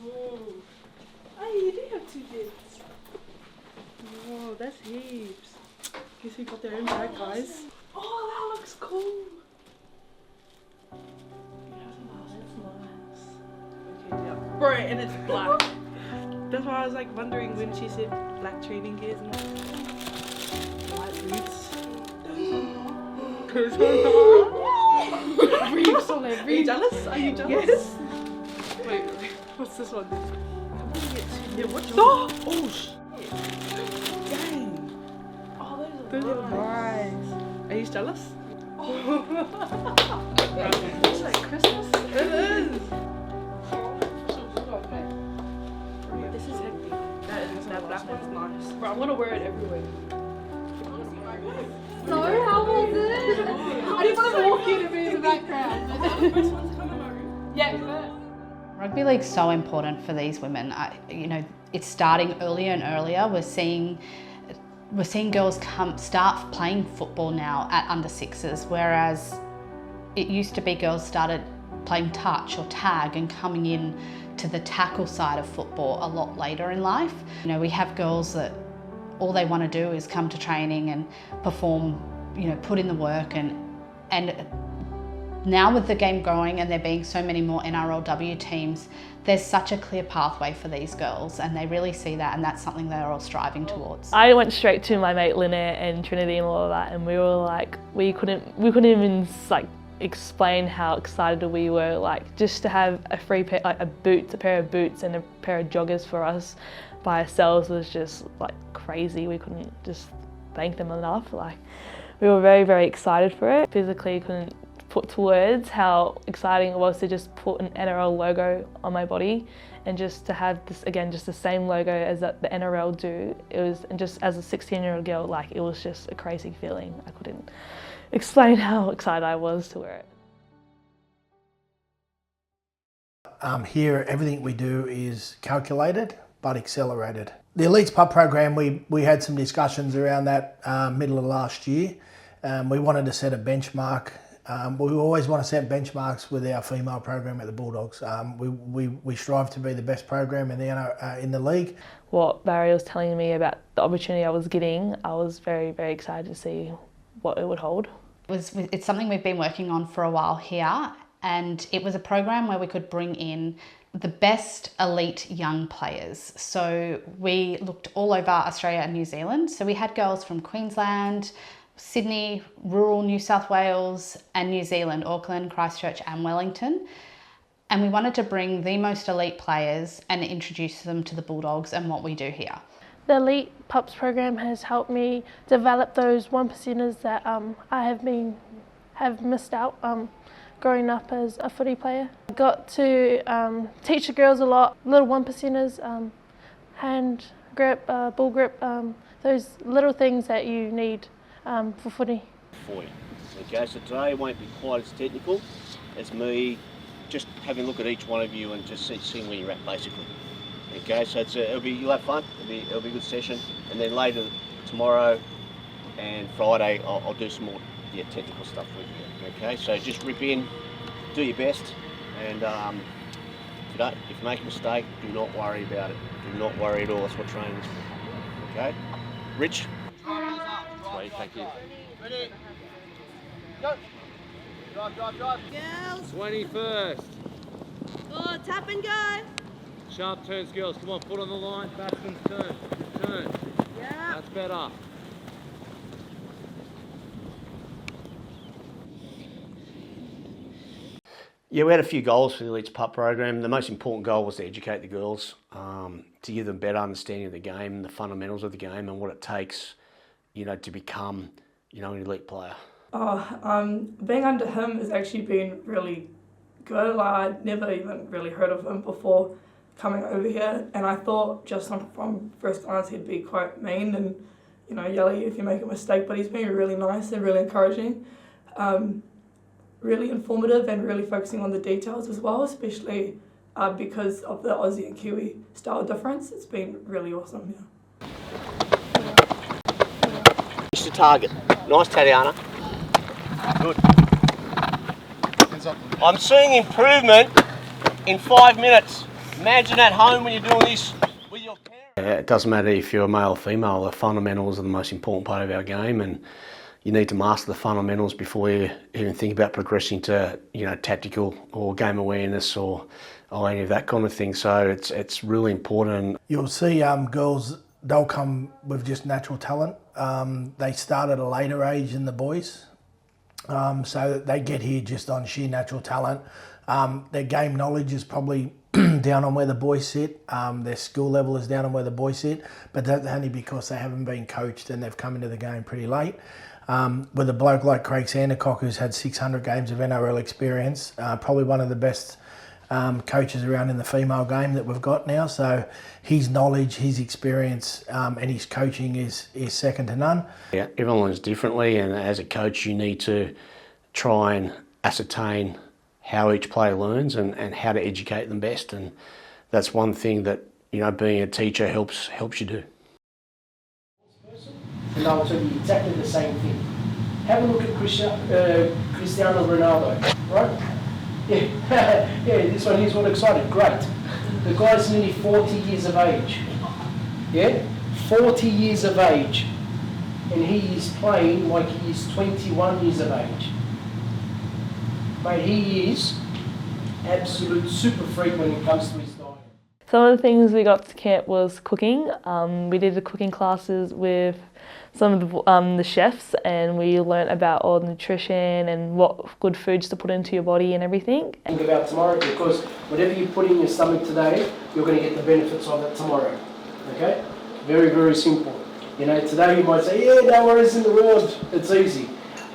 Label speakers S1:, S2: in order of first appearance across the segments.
S1: Oh, you do have 2 beds. Oh, that's heaps. Guess we got their own bag, guys. Oh, that looks cool. Okay, yeah. Bro, and it's black. That's why I was like wondering when she said black training gears and white boots. Reefs on it. Are you jealous? Are you jealous? Yes. Wait, what's this one? Yeah, what's oh shit. Dang. Oh, those are nice. Are you jealous? It's like Christmas. It is. This is hectic. That black one's nice. Bro, I'm gonna wear it everywhere.
S2: So, how was it? I didn't want to walk in and be in the background. Yeah.
S3: Rugby league's so important for these women. It's starting earlier and earlier. We're seeing girls start playing football now at under 6s, whereas it used to be girls started playing touch or tag and coming in to the tackle side of football a lot later in life. We have girls that all they want to do is come to training and perform, put in the work, and now with the game growing and there being so many more NRLW teams, there's such a clear pathway for these girls, and they really see that, and that's something they're all striving towards.
S4: I went straight to my mate Lynette and Trinity and all of that, and we were like, we couldn't even like explain how excited we were, like just to have a free pair, like a pair of boots and a pair of joggers for us by ourselves was just like crazy. We couldn't just thank them enough. Like, we were very, very excited for it. Physically couldn't put to words how exciting it was to just put an NRL logo on my body and just to have this, again, just the same logo as that the NRL do. It was, and just as a 16-year-old girl, like, it was just a crazy feeling. I couldn't explain how excited I was to wear it.
S5: Here, everything we do is calculated but accelerated. The Elite Pup Program, we had some discussions around that middle of last year. We wanted to set a benchmark. We always want to set benchmarks with our female program at the Bulldogs. We strive to be the best program in the league.
S4: What Barry was telling me about the opportunity I was getting, I was very, very excited to see what it would hold.
S3: It's something we've been working on for a while here, and it was a program where we could bring in the best elite young players. So we looked all over Australia and New Zealand. So we had girls from Queensland, Sydney, rural New South Wales and New Zealand, Auckland, Christchurch and Wellington. And we wanted to bring the most elite players and introduce them to the Bulldogs and what we do here.
S6: The Elite Pups program has helped me develop those 1%ers that I have missed out growing up as a footy player. I got to teach the girls a lot, little 1%ers, hand grip, ball grip, those little things that you need for footy.
S7: For you. Okay, so today won't be quite as technical as me just having a look at each one of you and just seeing where you're at basically. Okay, so you'll have fun, it'll be a good session, and then later tomorrow and Friday I'll do some more technical stuff with you. Okay, so just rip in, do your best, and if you make a mistake, do not worry about it. Do not worry at all, that's what training is for. Okay? Rich? Sweet, thank you.
S8: Ready? Go! Drive.
S9: Girls.
S8: 21st.
S9: Go, tap and go.
S8: Sharp turns, girls. Come on, foot on the line. Batsman's turn.
S9: Yeah.
S8: That's better.
S7: Yeah, we had a few goals for the Elite Pup program. The most important goal was to educate the girls, to give them better understanding of the game, the fundamentals of the game and what it takes, to become, an elite player.
S1: Being under him has actually been really good. I'd never even really heard of him before coming over here, and I thought just from first glance he'd be quite mean and, yell at you if you make a mistake, but he's been really nice and really encouraging. Really informative and really focusing on the details as well, especially because of the Aussie and Kiwi style difference. It's been really awesome, yeah.
S7: Reach the target. Nice, Tatiana. Good. I'm seeing improvement in 5 minutes. Imagine at home when you're doing this with your parents. It doesn't matter if you're a male or female, the fundamentals are the most important part of our game, and you need to master the fundamentals before you even think about progressing to, tactical or game awareness or any of that kind of thing. So it's really important.
S5: You'll see girls, they'll come with just natural talent. They start at a later age than the boys. So they get here just on sheer natural talent. Their game knowledge is probably down on where the boys sit. Their skill level is down on where the boys sit, but that's only because they haven't been coached and they've come into the game pretty late. With a bloke like Craig Sandercock, who's had 600 games of NRL experience, probably one of the best coaches around in the female game that we've got now. So his knowledge, his experience and his coaching is second to none.
S7: Yeah, everyone learns differently, and as a coach you need to try and ascertain how each player learns and how to educate them best, and that's one thing that being a teacher helps you do.
S5: And I'll tell you exactly the same thing. Have a look at Cristiano Ronaldo, right? Yeah, yeah, this one here's what excited. Great. The guy's nearly 40 years of age. Yeah? 40 years of age. And he is playing like he is 21 years of age. Mate, he is absolute super freak when it comes to his diet.
S4: Some of the things we got to camp was cooking. We did the cooking classes with some of the chefs, and we learnt about all the nutrition and what good foods to put into your body and everything.
S5: Think about tomorrow, because whatever you put in your stomach today, you're going to get the benefits of it tomorrow. Okay? Very, very simple. Today you might say, yeah, no worries in the world, it's easy.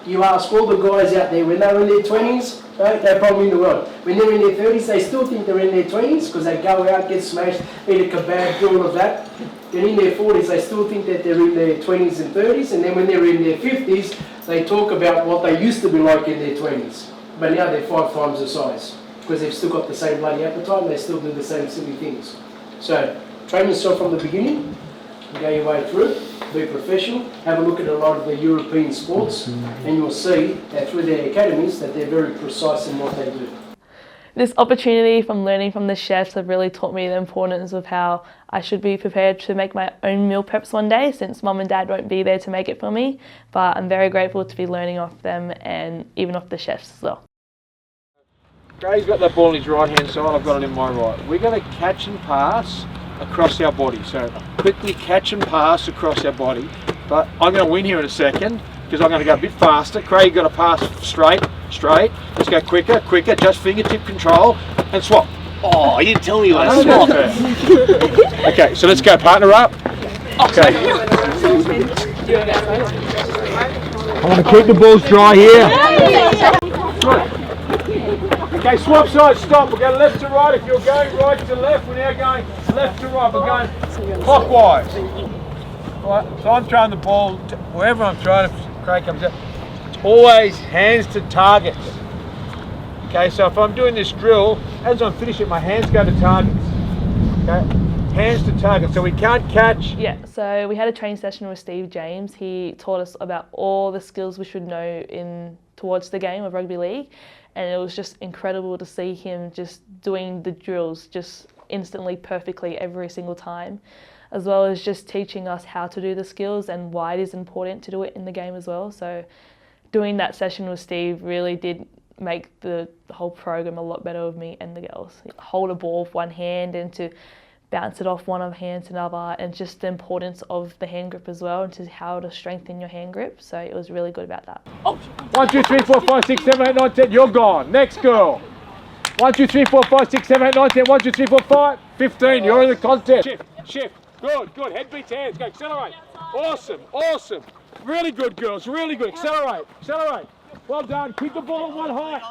S5: You ask all the guys out there, when they're in their 20s, right, no problem in the world. When they're in their 30s, they still think they're in their 20s because they go out, get smashed, eat a kebab, do all of that. Then in their 40s, they still think that they're in their 20s and 30s, and then when they're in their 50s, they talk about what they used to be like in their 20s. But now they're 5 times the size because they've still got the same bloody appetite and they still do the same silly things. So train yourself from the beginning, go your way through, be professional, have a look at a lot of the European sports, and you'll see that through their academies that they're very precise in what they do.
S4: This opportunity from learning from the chefs have really taught me the importance of how I should be prepared to make my own meal preps one day, since mum and dad won't be there to make it for me. But I'm very grateful to be learning off them and even off the chefs as well.
S8: Gray's got that ball in his right hand side, I've got it in my right. We're going to catch and pass across our body, so quickly catch and pass across our body. But I'm going to win here in a second because I'm going to go a bit faster. Craig, got to pass straight. Let's go quicker, just fingertip control and swap.
S7: Oh, you didn't tell me you had to swap.
S8: Okay, so let's go, partner up. Okay. I want to keep the balls dry here. Good. Okay, swap sides, stop. We're going left to right. If you're going right to left, we're now going left to right. We're going clockwise. Right, so I'm throwing the ball wherever I'm throwing it. Craig comes out. It's always hands to target. Okay, so if I'm doing this drill, as I'm finishing, my hands go to targets. Okay, hands to target, so we can't catch.
S4: Yeah, so we had a training session with Steve James. He taught us about all the skills we should know towards the game of rugby league, and it was just incredible to see him just doing the drills just instantly, perfectly every single time, as well as just teaching us how to do the skills and why it is important to do it in the game as well. So doing that session with Steve really did make the whole program a lot better with me and the girls. Hold a ball with one hand and to bounce it off one of hand to another, and just the importance of the hand grip as well, and to how to strengthen your hand grip. So it was really good about that.
S8: 1, 2, 3, 4, 5, 6, 7, 8, 9, 10, you're gone. Next girl. 1, 2, 3, 4, 5, 6, 7, 8, 9, 10, 1, 2, 3, 4, 5, 15, you're in the contest. Shift, good, head beats hands, go, accelerate. Awesome. Really good, girls, really good, accelerate. Well done, keep the ball at one height.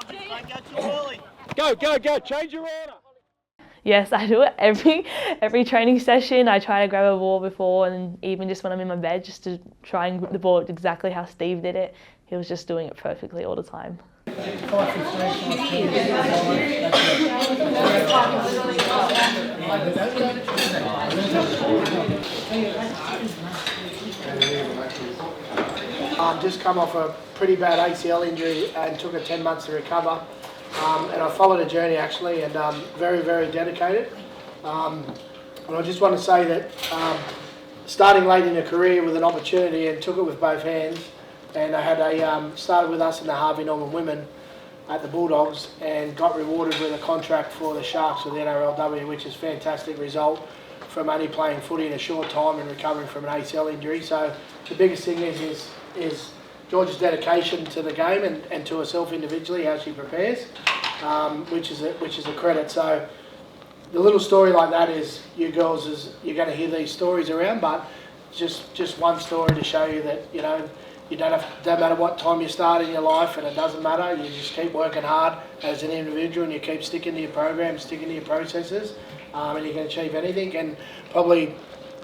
S8: Go, change your order.
S4: Yes, I do it every training session. I try to grab a ball before, and even just when I'm in my bed, just to try and grip the ball exactly how Steve did it. He was just doing it perfectly all the time.
S5: Just come off a pretty bad ACL injury and took 10 months to recover. And I followed a journey actually, and very, very dedicated. And I just want to say that starting late in her career with an opportunity and took it with both hands, and I had started with us in the Harvey Norman women at the Bulldogs and got rewarded with a contract for the Sharks with the NRLW, which is a fantastic result from only playing footy in a short time and recovering from an ACL injury. So the biggest thing is George's dedication to the game and to herself individually, how she prepares, which is a credit. So the little story like that is, you girls, you're going to hear these stories around, but just one story to show you that, you know, you don't matter what time you start in your life, and it doesn't matter. You just keep working hard as an individual, and you keep sticking to your program, sticking to your processes, and you can achieve anything. And probably,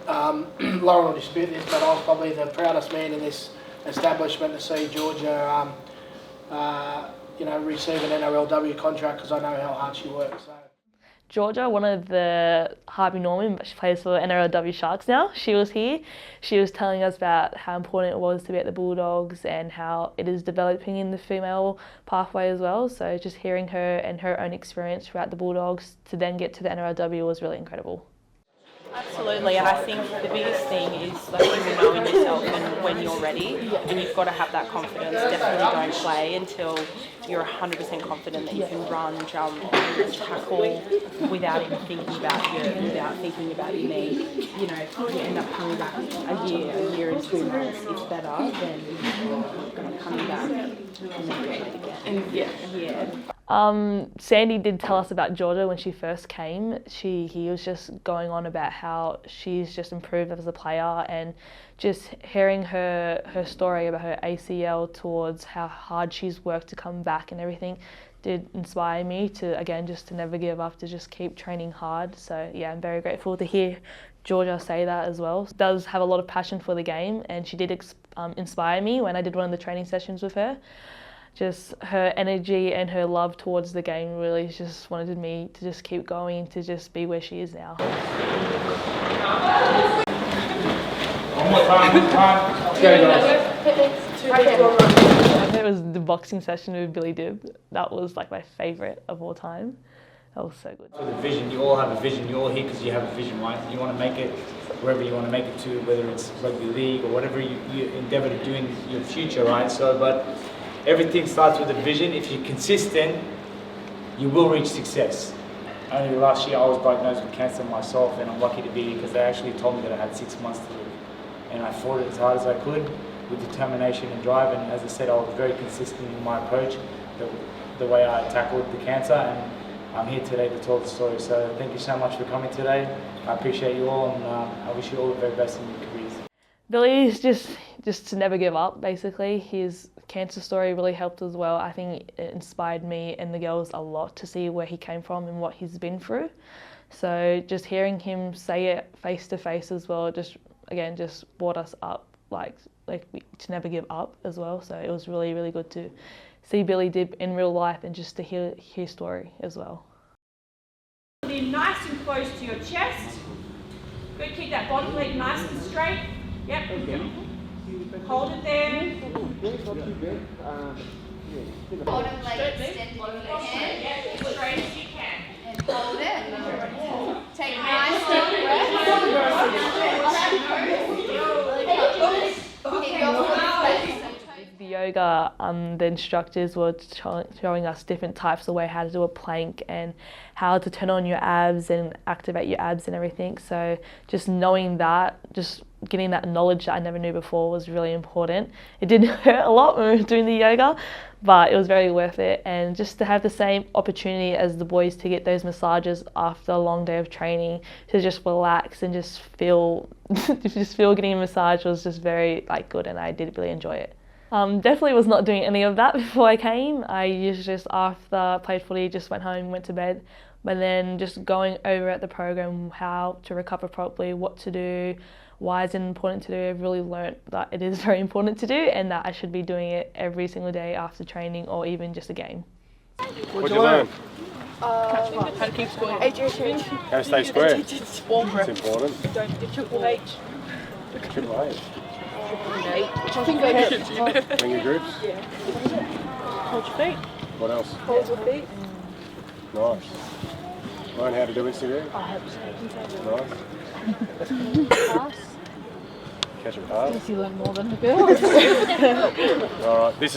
S5: Lauren will dispute this, but I was probably the proudest man in this establishment to see Georgia, you know, receive an NRLW contract, because I know how hard she works. So.
S4: Georgia, one of the Harvey Norman, but she plays for NRLW Sharks now. She was here. She was telling us about how important it was to be at the Bulldogs and how it is developing in the female pathway as well. So just hearing her and her own experience throughout the Bulldogs to then get to the NRLW was really incredible.
S10: Absolutely, and I think the biggest thing is like you knowing yourself and when you're ready, and you've got to have that confidence. Definitely don't play until you're 100% confident that you can run, jump, tackle without even thinking about your knee. You know, if you end up coming back a year and 2 months, it's better than going to come back and then do it again.
S4: Sandy did tell us about Georgia when she first came. He was just going on about how she's just improved as a player, and just hearing her story about her ACL towards how hard she's worked to come back and everything did inspire me to, again, just to never give up, to just keep training hard. So yeah, I'm very grateful to hear Georgia say that as well. She does have a lot of passion for the game, and she did inspire me when I did one of the training sessions with her. Just her energy and her love towards the game really just wanted me to just keep going, to just be where she is now.
S8: One more time. Okay, guys.
S4: It was the boxing session with Billy Dibb. That was like my favourite of all time. That was so good.
S11: With a vision, you all have a vision. You're all here because you have a vision, right? You want to make it wherever you want to make it to, whether it's rugby league or whatever you endeavour to do in your future, right? So, but everything starts with a vision. If you're consistent, you will reach success. Only last year I was diagnosed with cancer myself, and I'm lucky to be here because they actually told me that I had 6 months to live. And I fought it as hard as I could with determination and drive, and as I said, I was very consistent in my approach, the way I tackled the cancer, and I'm here today to tell the story. So thank you so much for coming today. I appreciate you all, and I wish you all the very best in your careers.
S4: Billy's just to never give up, basically. His cancer story really helped as well. I think it inspired me and the girls a lot to see where he came from and what he's been through. So just hearing him say it face to face as well, just brought us up, like to never give up as well. So it was really, really good to see Billy Dibb in real life and just to hear his story as well.
S12: Nice and close to your chest. Good, keep that bottom leg nice and straight. Yep. Hold it there.
S13: Bottom leg extend what you can.
S12: Yep, as straight as you can.
S13: And hold it. Take nice deep breaths. Keep your foot flat.
S4: The yoga, the instructors were showing us different types of way how to do a plank and how to turn on your abs and activate your abs and everything. So just knowing that, just getting that knowledge that I never knew before was really important. It did hurt a lot when we were doing the yoga, but it was very worth it. And just to have the same opportunity as the boys to get those massages after a long day of training, to just relax and just feel getting a massage was just very good, and I did really enjoy it. Definitely was not doing any of that before I came. I usually just, after I played footy, just went home, went to bed. But then just going over at the program how to recover properly, what to do, why is it important to do, I've really learnt that it is very important to do and that I should be doing it every single day after training or even just a game.
S8: What'd you learn?
S2: How to keep square. HH.
S8: How to stay square.
S2: It's important.
S8: Don't
S2: do Triple H.
S8: Triple H.
S2: Which I think I get.
S8: Finger groups?
S2: Yeah. Hold your feet.
S8: What else?
S2: Hold your feet.
S8: Nice.
S14: Learn how to do Instagram?
S6: I hope so.
S14: Nice.
S6: Pass.
S14: Catch and pass.
S6: Guess you learn more than the girls.
S14: All right, this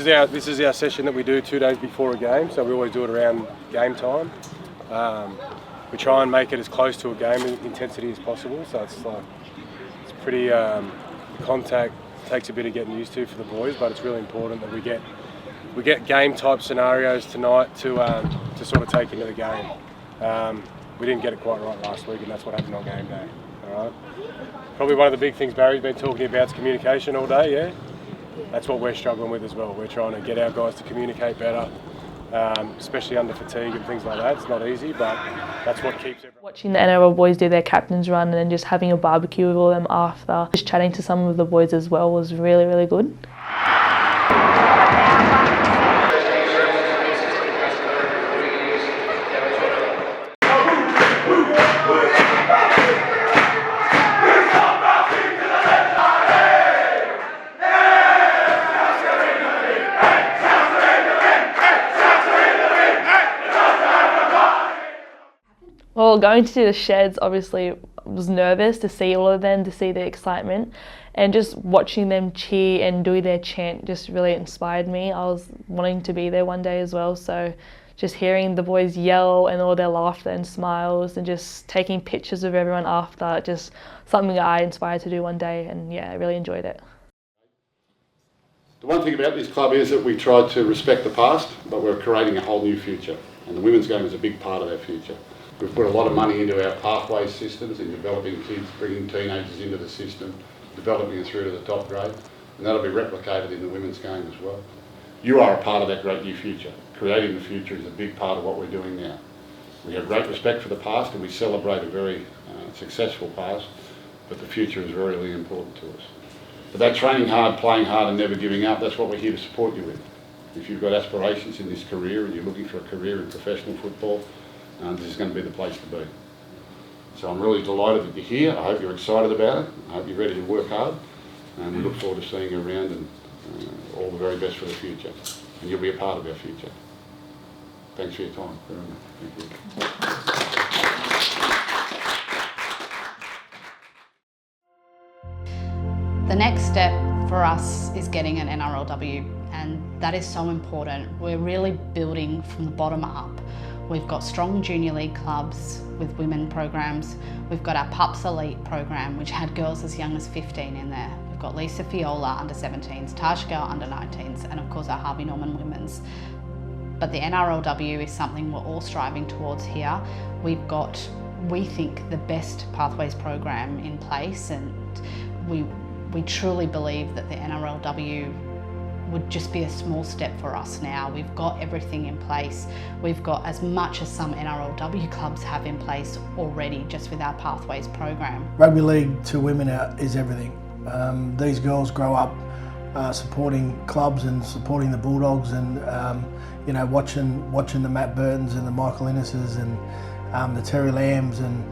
S14: is our session that we do 2 days before a game, so we always do it around game time. We try and make it as close to a game intensity as possible, so it's pretty contact takes a bit of getting used to for the boys, but it's really important that we get game type scenarios tonight to sort of take into the game. We didn't get it quite right last week, and that's what happened on game day. All right. Probably one of the big things Barry's been talking about is communication all day. Yeah, that's what we're struggling with as well. We're trying to get our guys to communicate better, especially under fatigue and things like that. It's not easy, but that's what keeps everyone.
S4: Watching the NRL boys do their captain's run and then just having a barbecue with all them after, just chatting to some of the boys as well was really, really good. Well, going to the sheds, obviously, I was nervous to see all of them, to see the excitement, and just watching them cheer and do their chant just really inspired me. I was wanting to be there one day as well, so just hearing the boys yell and all their laughter and smiles and just taking pictures of everyone after, just something that I inspired to do one day, and yeah, I really enjoyed it.
S15: The one thing about this club is that we try to respect the past, but we're creating a whole new future, and the women's game is a big part of that future. We've put a lot of money into our pathway systems, in developing kids, bringing teenagers into the system, developing them through to the top grade, and that'll be replicated in the women's game as well. You are a part of that great new future. Creating the future is a big part of what we're doing now. We have great respect for the past and we celebrate a very successful past, but the future is very, really important to us. But that training hard, playing hard and never giving up, that's what we're here to support you with. If you've got aspirations in this career and you're looking for a career in professional football, this is going to be the place to be. So I'm really delighted that you're here. I hope you're excited about it. I hope you're ready to work hard. And we look forward to seeing you around, and all the very best for the future. And you'll be a part of our future. Thanks for your time. Thank you.
S3: The next step for us is getting an NRLW, and that is so important. We're really building from the bottom up. We've got strong junior league clubs with women programs. We've got our Pups Elite program, which had girls as young as 15 in there. We've got Lisa Fiola under 17s, Tasha Gale under 19s, and of course our Harvey Norman women's. But the NRLW is something we're all striving towards here. We've got, we think, the best pathways program in place, and we truly believe that the NRLW would just be a small step for us now. We've got everything in place. We've got as much as some NRLW clubs have in place already just with our Pathways program.
S5: Rugby league to women is everything. These girls grow up supporting clubs and supporting the Bulldogs, and you know, watching the Matt Burtons and the Michael Inneses and the Terry Lambs and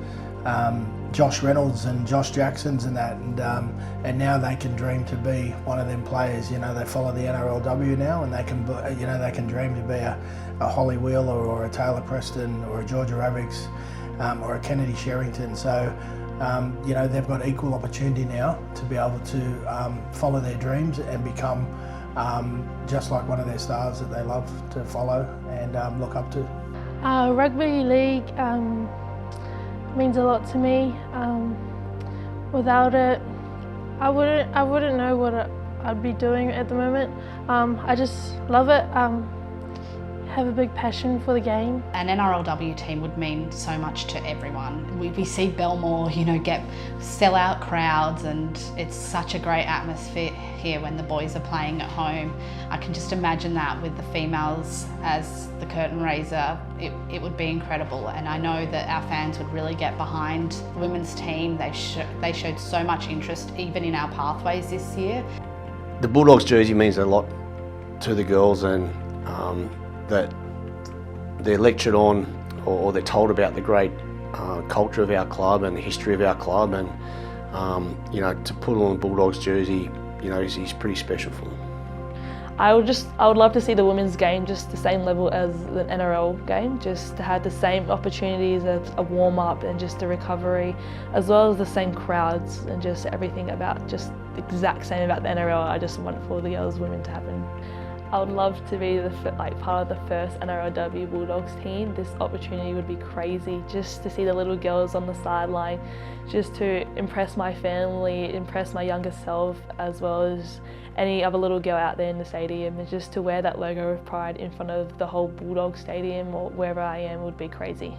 S5: Josh Reynolds and Josh Jacksons and that, and now they can dream to be one of them players. You know, they follow the NRLW now, and they can dream to be a Holly Wheeler or a Taylor Preston or a Georgia Ravix or a Kennedy Sherrington. So you know, they've got equal opportunity now to be able to follow their dreams and become just like one of their stars that they love to follow and look up to.
S6: Rugby league means a lot to me. Without it, I wouldn't know what I'd be doing at the moment. I just love it. Have a big passion for the game.
S3: An NRLW team would mean so much to everyone. We see Belmore, you know, get sellout crowds, and it's such a great atmosphere here when the boys are playing at home. I can just imagine that with the females as the curtain raiser. It would be incredible, and I know that our fans would really get behind the women's team. They showed so much interest even in our pathways this year.
S7: The Bulldogs jersey means a lot to the girls, and that they're lectured on or they're told about the great culture of our club and the history of our club, and you know, to put on a Bulldogs jersey, you know, is pretty special for them.
S4: I would love to see the women's game just the same level as the NRL game, just to have the same opportunities as a warm-up and just a recovery, as well as the same crowds and just everything about just the exact same about the NRL. I just want for the girls, women to happen. I would love to be part of the first NRLW Bulldogs team. This opportunity would be crazy, just to see the little girls on the sideline, just to impress my family, impress my younger self, as well as any other little girl out there in the stadium, and just to wear that logo of pride in front of the whole Bulldogs stadium or wherever I am would be crazy.